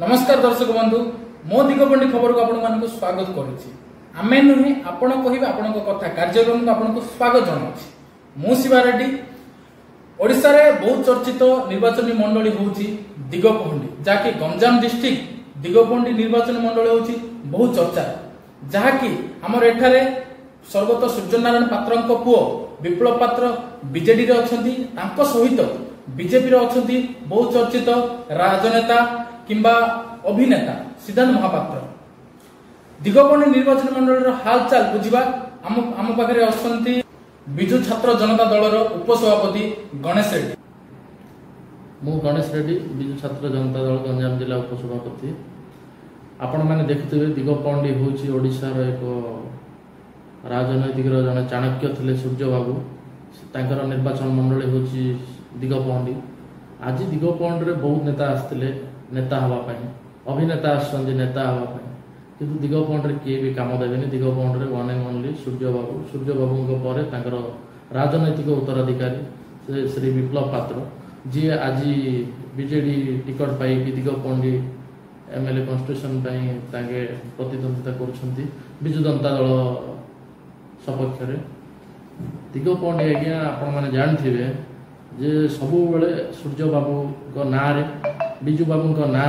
नमस्कार दर्शक बंधु मो दिगपंडी खबर को आपको स्वागत करुच्ची आमे नुहे आपण कह आपण कथा कार्यक्रम को आपको स्वागत जनाऊँ मु शिवा रेड्डी ओडिशा रे बहुत चर्चित निर्वाचन मंडली होउची दिगपहंडी जहाँकि गंजाम डिस्ट्रिक्ट दिगपहंडी निर्वाचन मंडली होउची बहुत चर्चा जहाँकि आमर एठारे स्वर्गत सूर्यनारायण पात्र पुओ विप्लव पात्र बीजेडी रे अछंती तांको सहित बीजेपी रे अछंती बहुत चर्चित राजनेता किंबा अभिनेता सिद्धांत महापात्र दिगपहंडी निर्वाचन मंडल हालचाल बुझा आम पाखे अछंती विजु छात्र जनता दलर उपसभापति गणेश रेड्डी। मु गणेश रेड्डी विजु छात्र जनता दल गंजाम जिला उपसभापति। आपण मैंने देखुवे दिगपहंडी हूँ ओडिशार एक राजनैतिक जड़े चाणक्य थे सूर्य बाबू तांकर निर्वाचन मंडली हूँ दिगपहंडी। आज दिगपहंडी बहुत नेता आसते नेता हाँपाई अभिनेता आसछन्ति नेता हाँपाई किंतु दिगपहंडी किए भी काम देवेनि। दिगपहंडी वन एंड ओनली सूर्य बाबू पर तांकर राजनैतिक उत्तराधिकारी से श्री विप्लव पात्र जी आज बीजेडी टिकट पाई दिगपहंडी एमएलए कन्स्टिट्यूशन प्रतिद्वंदिता कर विजु जनता दल सपक्ष दिगपहंडी आज्ञा आपण मैंने जानते जे सबु बेले सूर्य बाबू ना विजु बाबू ना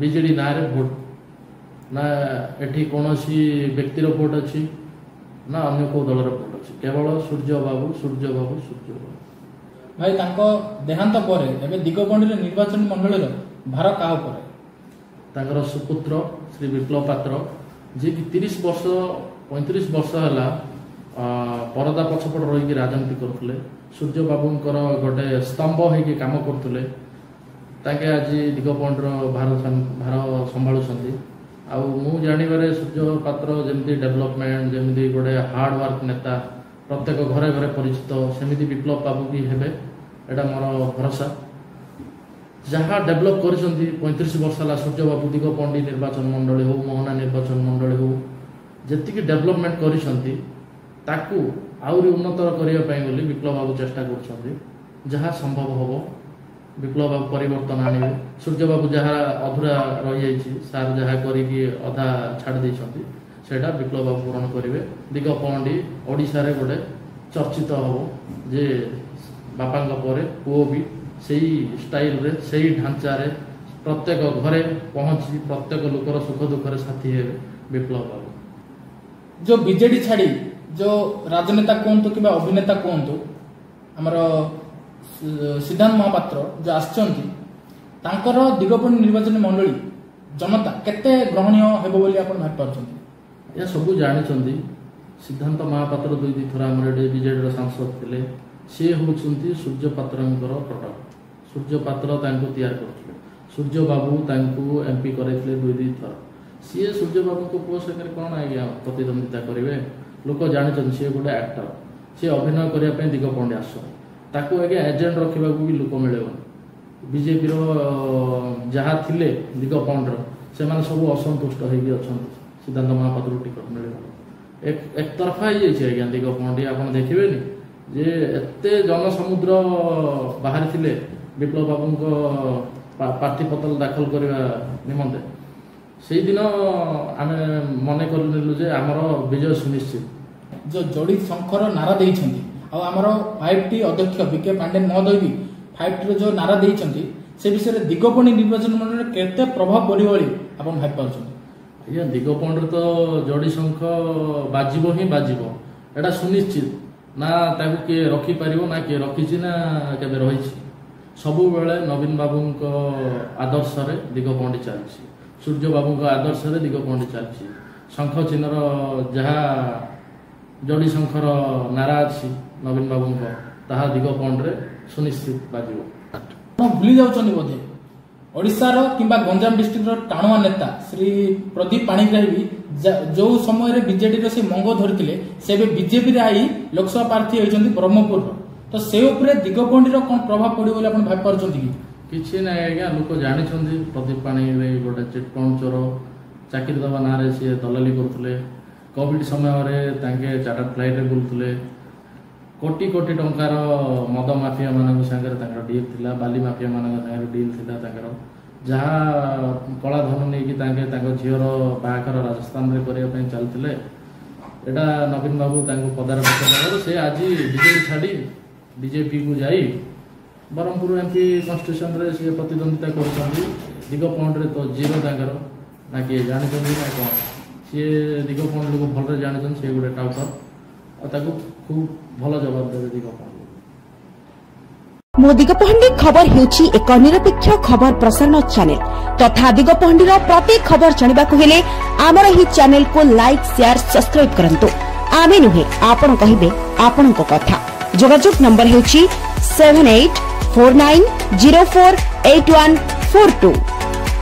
बीजेडी ना भोट ना एठी कौन व्यक्तिर भोट अच्छी ना अन्य को दलर भोट अच्छी केवल सूर्य बाबू सूर्य बाबू सूर्य बाबू भाई तांको देहांत पर एबे दिगपहंडी निर्वाचन मंडल भार का तांकर सुपुत्र श्री विप्लव पात्र जी कि 30 वर्ष 35 वर्ष है परदा पछपट रही राजनीति करते सूर्य बाबूंकर गोटे स्तंभ होगी काम करते आज दिगपहंडी भार संभालुंट आउ मु जानवर सूर्य पात्र जमी डेवलपमेंट जमी गोटे हार्डवर्क नेता प्रत्येक घरे घरे परिचित सेमती विप्लव बाबू भी हेबे एटा मोर भरोसा जहाँ डेभलप कर 35 वर्ष है सूर्य बाबू दिगपहंडी निर्वाचन मंडली हो मोहना निर्वाचन मंडली हो जी डेभलपमेंट कर आउरी उन्नतर करने विप्लव बाबू चेष्टा कर संभव हम विप्लव बाबू परिवर्तन आने सूर्य बाबू जहाँ अधूरा रही सार जहाँ करधा छाड़ी सेटा विप्लव बाबू पूरण करेंगे। दिगपहंडी ओडिशा रे गोटे चर्चित हम जे बापा पुओ भी सही स्टाइल रे सही ढांचा रे प्रत्येक घरे पहुंची प्रत्येक लोकर सुख दुखरे साथी है विप्लव बाबू। जो बीजेडी छाड़ी जो राजनेता कहतु कि अभिनेता कहतु आमर सिद्धांत महापात्र जो आसचंती तांकर दिगपहंडी निर्वाचन मंडली जनता केते ग्रहणीय हेबो बोली आपण भाबि पारछंती। या सब जानिछंती सिद्धांत महापात्र दुई दी थरा हमर बीजेडी सांसद थिले से होउछंती सूर्य पात्रंकर प्रोडक्ट सूर्य पात्र तांको तैयार करथिले सूर्य बाबू तांको एमपी करैथिले दुई दी थरा सी सूर्य बाबू को पुओ सकर कोन आज्ञा प्रतिद्वंदिता करिवे लोक जानिछंती से गोटे एक्टर से अभिनय करिया पे दिगपहंडी आसो ताकू आज्ञा एजेंट रखा भी लोक मिले बीजेपी जहाँ थिले दिगपहंडी से माने सब असंतुष्ट होगी अच्छा सिद्धांत महापात्र टिकट मिले एक तरफा हो आज्ञा दिगपहंडी आप देखिए जे एते जनसमुद्र बाहर थिले विप्लव बाबू प्रार्थी पत्र दाखल करने निमंते से दिन आम मन कर आमर विजय सुनिश्चित जो जोड़ी शंकर नारा देइछंती आमर 5टी अध्यक्ष बीके पांडे महोदय भी 5टी जो नारा देइछंती से विषय में दिगपहंडी निर्वाचन मंडल केते प्रभाव पड़े आपण भाबि पाउछंती। या दिगपहंडी तो जोड़ी शंख बाजिबो ही बाजिबो एटा सुनिश्चित ना ताकू किए रखी पारिबो ना किए रखिछि ना केबे रहिछि सबु बेले नवीन बाबूंको आदर्श रे दिगपहंडी चलछि सूर्य बाबूंको आदर्श रे दिगपहंडी चलछि शंख चिन्हर जहाँ जोड़ी शंखर नारा अच्छी नवीन बाबूंको ताहा दिगपहंडी रे सुनिश्चित बाजिबो। भूली जाउछन्ती बोधे ओडिशार किंबा गंजाम डिस्ट्रिक्ट टाणुआ नेता श्री प्रदीप पाणिग्राही भी जो समय बीजेडी से मंग धरते से बीजेपी आई लोकसभा प्रार्थी होती ब्रह्मपुर तो से दिगपहंडी कौन प्रभाव पड़े बोले भाई पार्टी कि ना आज्ञा लोक जानी प्रदीप पाणिग्राही गोटे चिटफंड चोर चाकरी दवा ना सी दलाली करते कोविड समय चार्टर फ्लाइट रे बुलुले कोटी कोटी टंकार मद माफिया मान डील थी बाली माफिया मान डील थी जहाँ कला धन झीर बाहाघर राजस्थान में करने चलते एटा नवीन बाबू पदार से आज बीजेपी छाड़ी बीजेपी को जाई ब्रह्मपुर एमपी कन्स्टिट्यूशन रे सी प्रतिद्वंदिता कर दिगपहंड तो जीरो ना किए जानते ना कौन सी दिगपहंड लोग भल जानते सी गोटे टाउटर खूब भल जवाब देवे दिगपहंड। मो दिगपहंडी खबर हेउची एक निरपेक्ष खबर प्रसारण चैनल तथा दिगपहंडीर प्रत्येक खबर जानिबाकु हेले आमर ही चैनल को लाइक शेयर सब्सक्राइब करंतु। आमे नुहे आपण कहिबे आपण को कथा। जोगाजोग नंबर हेउची 7849048142।